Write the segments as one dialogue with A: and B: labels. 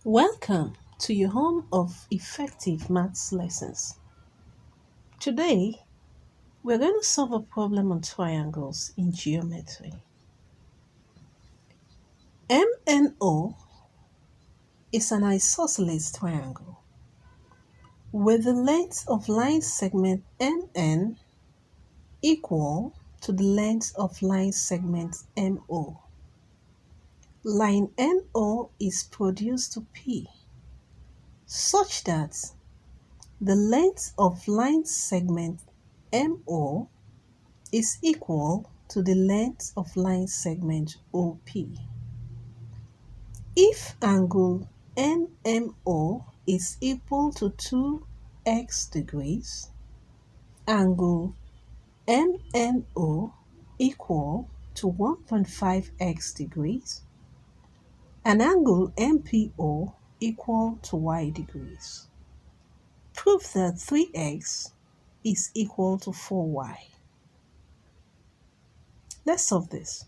A: Welcome to your home of effective maths lessons. Today, we're going to solve a problem on triangles in geometry. MNO is an isosceles triangle with the length of line segment MN equal to the length of line segment MO. Line NO is produced to P such that the length of line segment MO is equal to the length of line segment OP. If angle NMO is equal to 2x degrees, angle MNO equal to 1.5x degrees, and angle MPO equal to y degrees. Prove that 3x is equal to 4y. Let's solve this.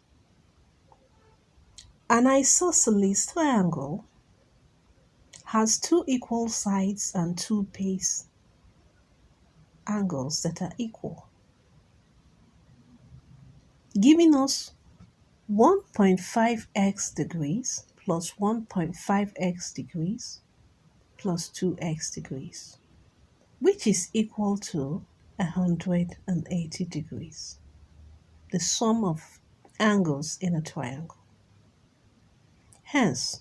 A: An isosceles triangle has two equal sides and two base angles that are equal, giving us 1.5x degrees plus 1.5x degrees plus 2x degrees, which is equal to 180 degrees, the sum of angles in a triangle. Hence,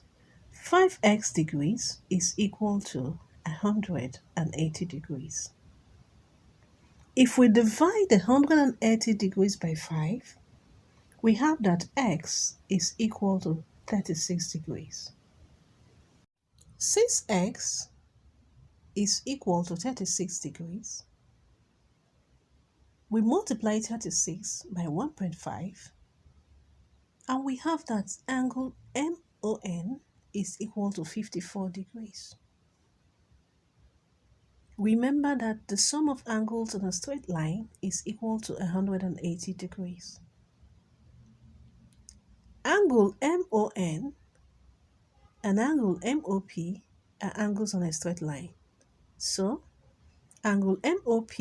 A: 5x degrees is equal to 180 degrees. If we divide 180 degrees by 5, we have that x is equal to 36 degrees. Since x is equal to 36 degrees, we multiply 36 by 1.5, and we have that angle MON is equal to 54 degrees. Remember that the sum of angles in a straight line is equal to 180 degrees. Angle MON and angle MOP are angles on a straight line. So, angle MOP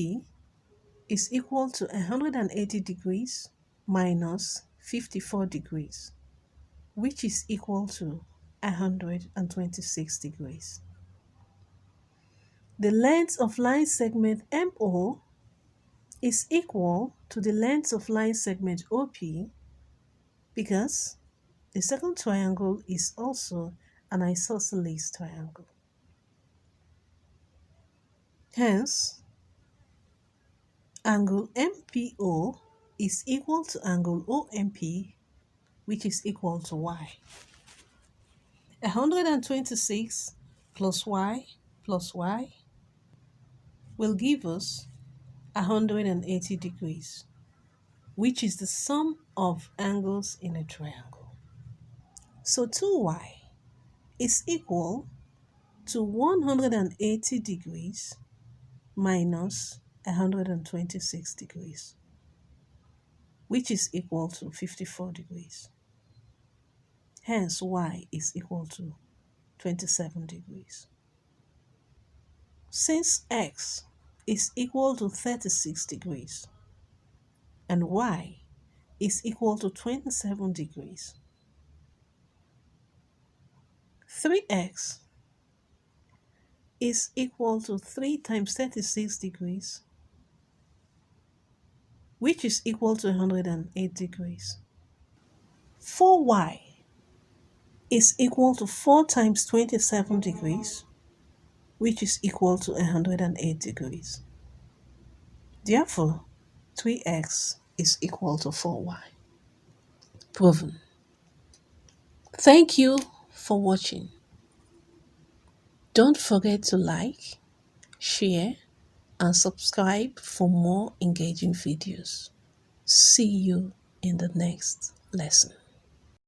A: is equal to 180 degrees minus 54 degrees, which is equal to 126 degrees. The length of line segment MO is equal to the length of line segment OP because the second triangle is also an isosceles triangle. Hence, angle MPO is equal to angle OMP, which is equal to y. 126 plus y will give us 180 degrees, which is the sum of angles in a triangle. So 2y is equal to 180 degrees minus 126 degrees, which is equal to 54 degrees. Hence, y is equal to 27 degrees. Since x is equal to 36 degrees and y is equal to 27 degrees, 3x is equal to 3 times 36 degrees, which is equal to 108 degrees. 4y is equal to 4 times 27 degrees, which is equal to 108 degrees. Therefore, 3x is equal to 4y. Proven. Thank you for watching. Don't forget to like, share, and subscribe for more engaging videos. See you in the next lesson.